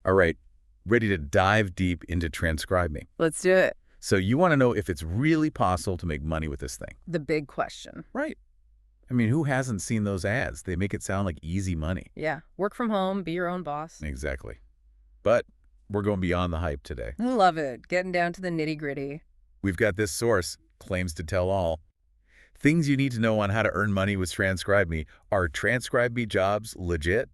All right, ready to dive deep into TranscribeMe. Let's do it. So you want to know if it's really possible to make money with this thing. The big question. Right. I mean, who hasn't seen those ads? They make it sound like easy money. Yeah. Work from home, be your own boss. Exactly. But we're going beyond the hype today. I love it. Getting down to the nitty-gritty. We've got this source, claims to tell all. Things you need to know on how to earn money with TranscribeMe. Are TranscribeMe jobs legit?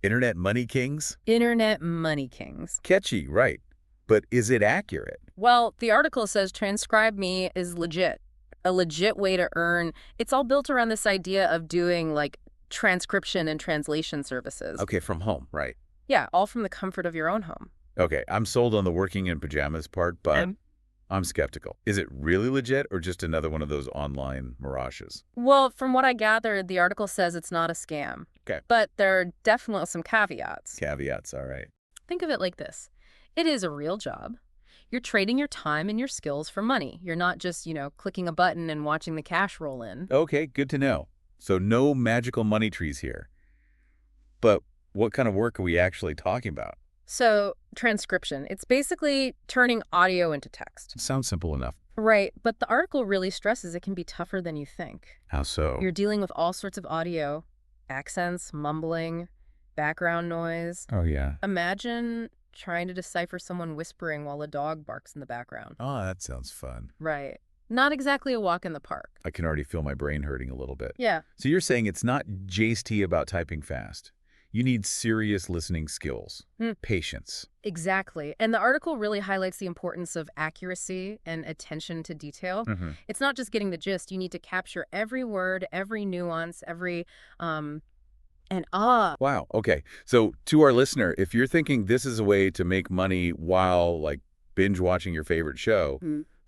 Internet money kings? Internet money kings. Catchy, right. But is it accurate? Well, the article says TranscribeMe is legit. A legit way to earn. It's all built around this idea of doing like transcription and translation services. Okay, from home, right. Yeah, all from the comfort of your own home. Okay, I'm sold on the working in pajamas part, but I'm skeptical. Is it really legit or just another one of those online mirages? Well, from what I gathered, the article says it's not a scam. Okay. But there are definitely some caveats. Caveats, all right. Think of it like this. It is a real job. You're trading your time and your skills for money. You're not just, clicking a button and watching the cash roll in. Okay, good to know. So no magical money trees here. But what kind of work are we actually talking about? So, transcription. It's basically turning audio into text. Sounds simple enough. Right, but the article really stresses it can be tougher than you think. How so? You're dealing with all sorts of audio, accents, mumbling, background noise. Oh, yeah. Imagine trying to decipher someone whispering while a dog barks in the background. Oh, that sounds fun. Right. Not exactly a walk in the park. I can already feel my brain hurting a little bit. Yeah. So you're saying it's not JST about typing fast. You need serious listening skills, patience. Exactly. And the article really highlights the importance of accuracy and attention to detail. It's not just getting the gist. You need to capture every word, every nuance, every Wow. Okay. So to our listener, if you're thinking this is a way to make money while like binge watching your favorite show,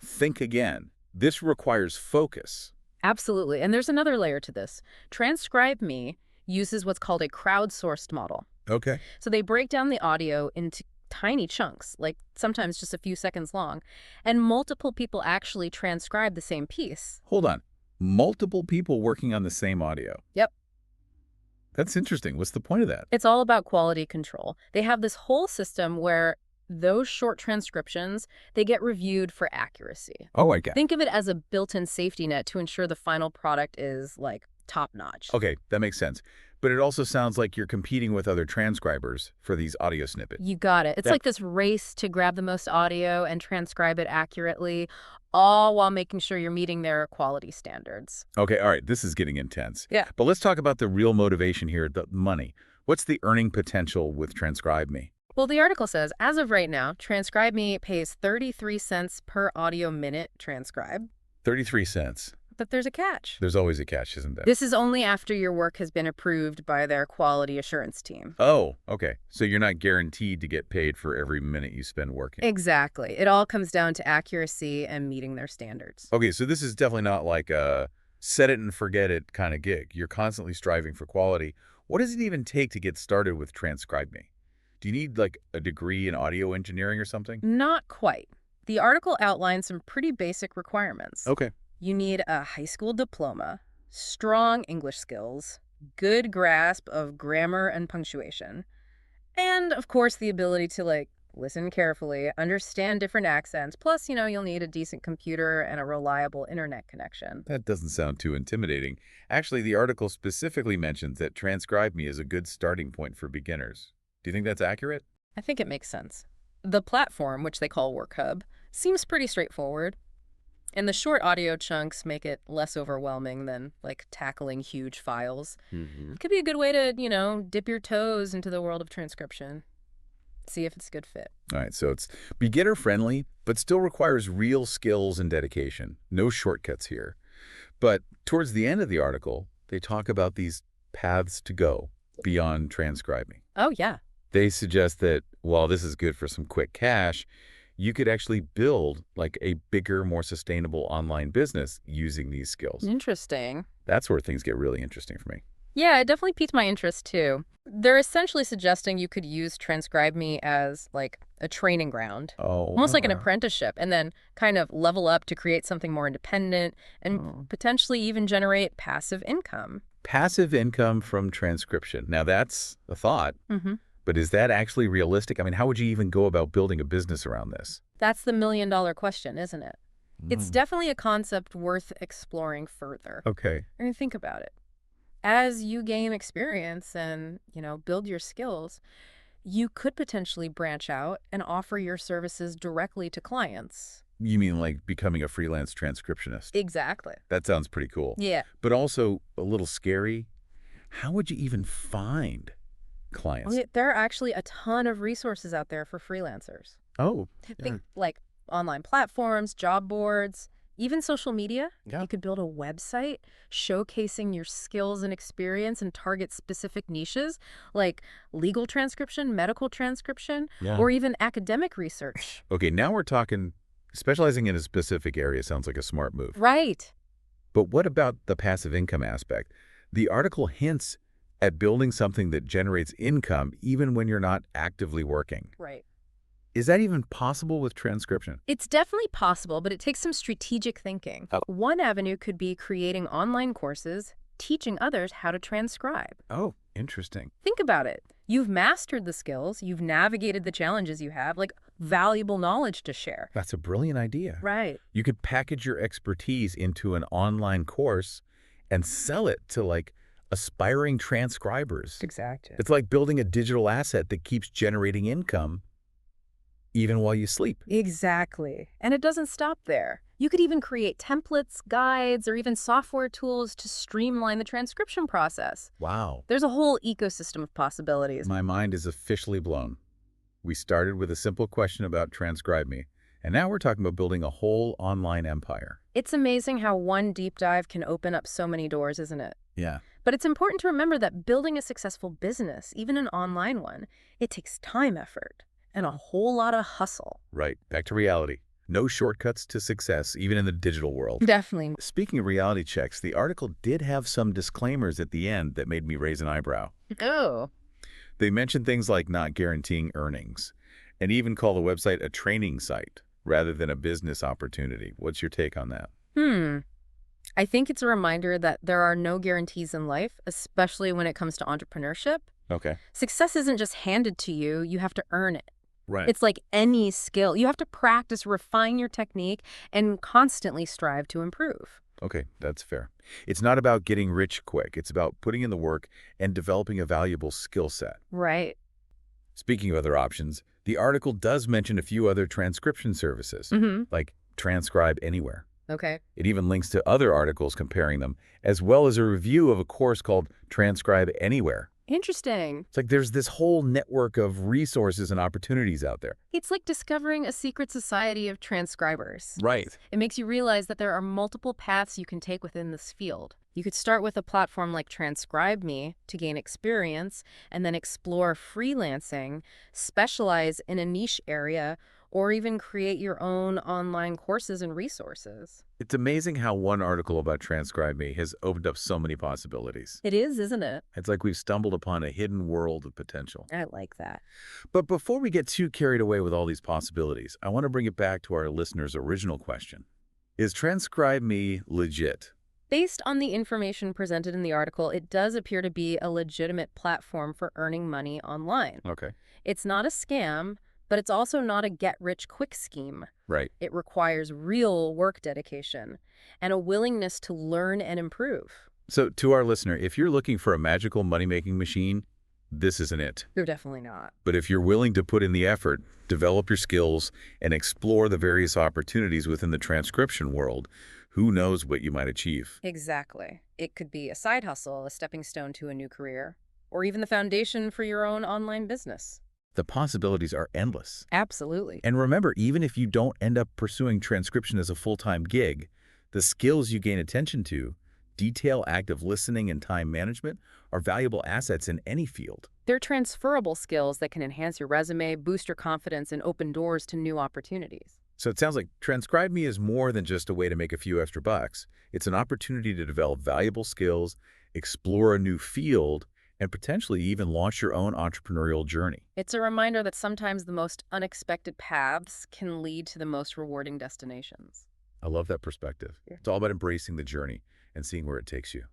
think again. This requires focus. Absolutely. And there's another layer to this. TranscribeMe uses what's called a crowdsourced model. Okay. So they break down the audio into tiny chunks, like sometimes just a few seconds long, and multiple people actually transcribe the same piece. Hold on. Multiple people working on the same audio. Yep. That's interesting. What's the point of that? It's all about quality control. They have this whole system where those short transcriptions, they get reviewed for accuracy. Oh, I get it. Think of it as a built-in safety net to ensure the final product is like top-notch. Okay, that makes sense. But it also sounds like you're competing with other transcribers for these audio snippets. You got it. It's like this race to grab the most audio and transcribe it accurately, all while making sure you're meeting their quality standards. Okay, all right, this is getting intense. Yeah. But let's talk about the real motivation here, the money. What's the earning potential with TranscribeMe? Well, the article says, as of right now, TranscribeMe pays 33 cents per audio minute transcribed. 33 cents. But there's a catch. There's always a catch, isn't there? This is only after your work has been approved by their quality assurance team. Oh, okay. So you're not guaranteed to get paid for every minute you spend working. Exactly. It all comes down to accuracy and meeting their standards. Okay, so this is definitely not like a set it and forget it kind of gig. You're constantly striving for quality. What does it even take to get started with TranscribeMe? Do you need like a degree in audio engineering or something? Not quite. The article outlines some pretty basic requirements. Okay. You need a high school diploma, strong English skills, good grasp of grammar and punctuation, and, of course, the ability to, listen carefully, understand different accents, plus, you'll need a decent computer and a reliable internet connection. That doesn't sound too intimidating. Actually, the article specifically mentions that TranscribeMe is a good starting point for beginners. Do you think that's accurate? I think it makes sense. The platform, which they call WorkHub, seems pretty straightforward. And the short audio chunks make it less overwhelming than, tackling huge files. It could be a good way to, dip your toes into the world of transcription. See if it's a good fit. All right, so it's beginner-friendly, but still requires real skills and dedication. No shortcuts here. But towards the end of the article, they talk about these paths to go beyond TranscribeMe. Oh, yeah. They suggest that while this is good for some quick cash, you could actually build a bigger, more sustainable online business using these skills. Interesting. That's where things get really interesting for me. Yeah, it definitely piqued my interest, too. They're essentially suggesting you could use TranscribeMe as, a training ground. Oh. Almost like an apprenticeship, and then kind of level up to create something more independent and potentially even generate passive income. Passive income from transcription. Now, that's a thought. But is that actually realistic? I mean, how would you even go about building a business around this? That's the million-dollar question, isn't it? It's Mm. definitely a concept worth exploring further. Okay. I mean, think about it. As you gain experience and, build your skills, you could potentially branch out and offer your services directly to clients. You mean like becoming a freelance transcriptionist? Exactly. That sounds pretty cool. Yeah. But also a little scary. How would you even find clients? Well, there are actually a ton of resources out there for freelancers. Oh, yeah. Think like online platforms, job boards, even social media. Yeah. You could build a website showcasing your skills and experience and target specific niches like legal transcription, medical transcription, Yeah. or even academic research. Okay, now we're talking specializing in a specific area sounds like a smart move. Right. But what about the passive income aspect? The article hints at building something that generates income even when you're not actively working. Right. Is that even possible with transcription? It's definitely possible, but it takes some strategic thinking. Oh. One avenue could be creating online courses, teaching others how to transcribe. Oh, interesting. Think about it. You've mastered the skills, you've navigated the challenges you have, like valuable knowledge to share. That's a brilliant idea. Right. You could package your expertise into an online course and sell it to like aspiring transcribers. Exactly. It's like building a digital asset that keeps generating income even while you sleep. Exactly. And it doesn't stop there. You could even create templates, guides, or even software tools to streamline the transcription process. Wow. There's a whole ecosystem of possibilities. My mind is officially blown. We started with a simple question about TranscribeMe, and now we're talking about building a whole online empire. It's amazing how one deep dive can open up so many doors, isn't it? Yeah. But it's important to remember that building a successful business, even an online one, it takes time, effort, and a whole lot of hustle. Right. Back to reality. No shortcuts to success, even in the digital world. Definitely. Speaking of reality checks, the article did have some disclaimers at the end that made me raise an eyebrow. Oh. They mentioned things like not guaranteeing earnings, and even call the website a training site rather than a business opportunity. What's your take on that? I think it's a reminder that there are no guarantees in life, especially when it comes to entrepreneurship. Okay. Success isn't just handed to you, you have to earn it. Right. It's like any skill. You have to practice, refine your technique, and constantly strive to improve. Okay, that's fair. It's not about getting rich quick. It's about putting in the work and developing a valuable skill set. Right. Speaking of other options, the article does mention a few other transcription services, like Transcribe Anywhere. Okay. It even links to other articles comparing them, as well as a review of a course called Transcribe Anywhere. Interesting. It's like there's this whole network of resources and opportunities out there. It's like discovering a secret society of transcribers. Right. It makes you realize that there are multiple paths you can take within this field. You could start with a platform like TranscribeMe to gain experience, and then explore freelancing, specialize in a niche area, or even create your own online courses and resources. It's amazing how one article about TranscribeMe has opened up so many possibilities. It is, isn't it? It's like we've stumbled upon a hidden world of potential. I like that. But before we get too carried away with all these possibilities, I want to bring it back to our listener's original question. Is TranscribeMe legit? Based on the information presented in the article, it does appear to be a legitimate platform for earning money online. Okay. It's not a scam, but it's also not a get-rich-quick scheme. Right. It requires real work dedication and a willingness to learn and improve. So to our listener, if you're looking for a magical money-making machine, this isn't it. You're definitely not. But if you're willing to put in the effort, develop your skills, and explore the various opportunities within the transcription world, who knows what you might achieve. Exactly. It could be a side hustle, a stepping stone to a new career, or even the foundation for your own online business. The possibilities are endless. Absolutely. And remember, even if you don't end up pursuing transcription as a full-time gig, the skills you gain attention to, detail, active listening, and time management, are valuable assets in any field. They're transferable skills that can enhance your resume, boost your confidence, and open doors to new opportunities. So it sounds like TranscribeMe is more than just a way to make a few extra bucks. It's an opportunity to develop valuable skills, explore a new field, and potentially even launch your own entrepreneurial journey. It's a reminder that sometimes the most unexpected paths can lead to the most rewarding destinations. I love that perspective. Yeah. It's all about embracing the journey and seeing where it takes you.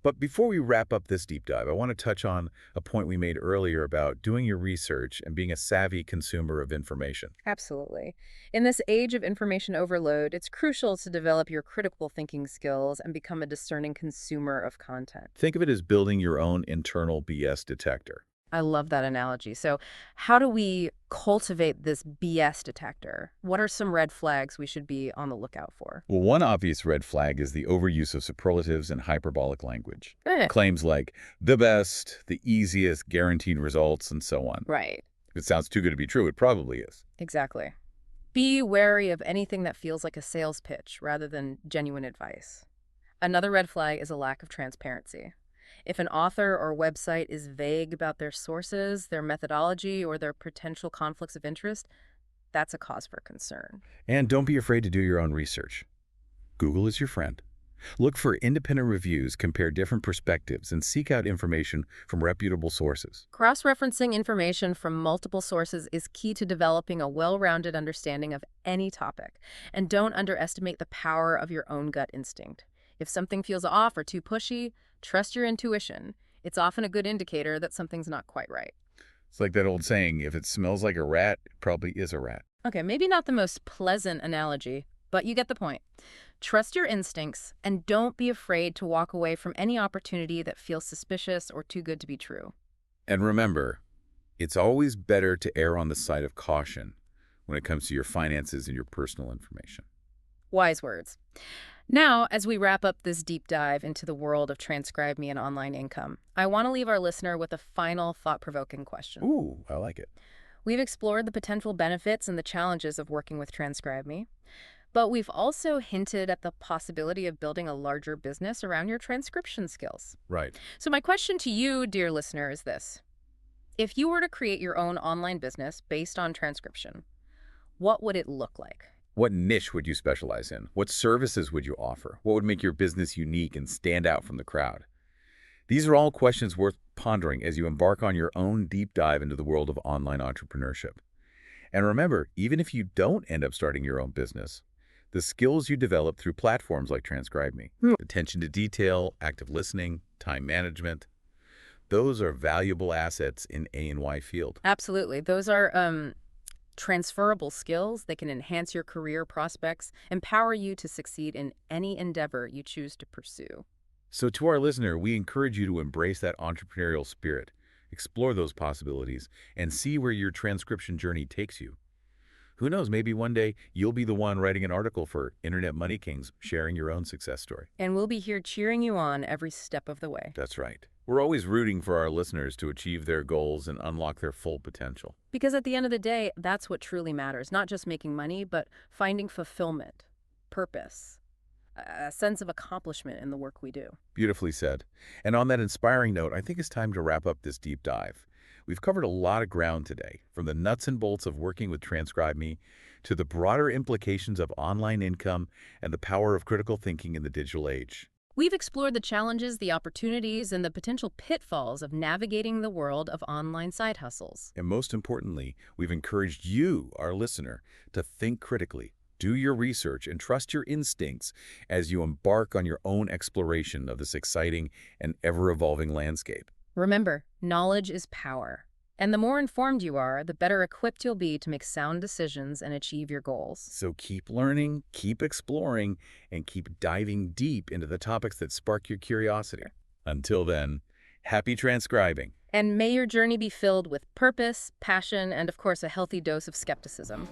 But before we wrap up this deep dive, I want to touch on a point we made earlier about doing your research and being a savvy consumer of information. Absolutely. In this age of information overload, it's crucial to develop your critical thinking skills and become a discerning consumer of content. Think of it as building your own internal BS detector. I love that analogy. So, how do we cultivate this BS detector? What are some red flags we should be on the lookout for? Well, one obvious red flag is the overuse of superlatives and hyperbolic language. Eh, Claims like the best, the easiest, guaranteed results, and so on. right, If it sounds too good to be true, it probably is. exactly. Be wary of anything that feels like a sales pitch rather than genuine advice. Another red flag is a lack of transparency. If an author or website is vague about their sources, their methodology, or their potential conflicts of interest, that's a cause for concern. And don't be afraid to do your own research. Google is your friend. Look for independent reviews, compare different perspectives, and seek out information from reputable sources. Cross-referencing information from multiple sources is key to developing a well-rounded understanding of any topic. And don't underestimate the power of your own gut instinct. If something feels off or too pushy, trust your intuition. It's often a good indicator that something's not quite right. It's like that old saying, if it smells like a rat, it probably is a rat. Okay, maybe not the most pleasant analogy, but you get the point. Trust your instincts and don't be afraid to walk away from any opportunity that feels suspicious or too good to be true. And remember, it's always better to err on the side of caution when it comes to your finances and your personal information. Wise words. Now, as we wrap up this deep dive into the world of TranscribeMe and online income, I want to leave our listener with a final thought-provoking question. Ooh, I like it. We've explored the potential benefits and the challenges of working with TranscribeMe, but we've also hinted at the possibility of building a larger business around your transcription skills. Right. So my question to you, dear listener, is this. If you were to create your own online business based on transcription, what would it look like? What niche would you specialize in? What services would you offer? What would make your business unique and stand out from the crowd? These are all questions worth pondering as you embark on your own deep dive into the world of online entrepreneurship. And remember, even if you don't end up starting your own business, the skills you develop through platforms like TranscribeMe, attention to detail, active listening, time management, those are valuable assets in A&Y field. Absolutely. Those are transferable skills. They can enhance your career prospects, empower you to succeed in any endeavor you choose to pursue. So to our listener, we encourage you to embrace that entrepreneurial spirit, explore those possibilities, and see where your transcription journey takes you. Who knows, maybe one day you'll be the one writing an article for Internet Money Kings, sharing your own success story. And we'll be here cheering you on every step of the way. That's right. We're always rooting for our listeners to achieve their goals and unlock their full potential. Because at the end of the day, that's what truly matters. Not just making money, but finding fulfillment, purpose, a sense of accomplishment in the work we do. Beautifully said. And on that inspiring note, I think it's time to wrap up this deep dive. We've covered a lot of ground today, from the nuts and bolts of working with TranscribeMe to the broader implications of online income and the power of critical thinking in the digital age. We've explored the challenges, the opportunities, and the potential pitfalls of navigating the world of online side hustles. And most importantly, we've encouraged you, our listener, to think critically, do your research, and trust your instincts as you embark on your own exploration of this exciting and ever-evolving landscape. Remember, knowledge is power. And the more informed you are, the better equipped you'll be to make sound decisions and achieve your goals. So keep learning, keep exploring, and keep diving deep into the topics that spark your curiosity. Until then, happy transcribing. And may your journey be filled with purpose, passion, and of course, a healthy dose of skepticism.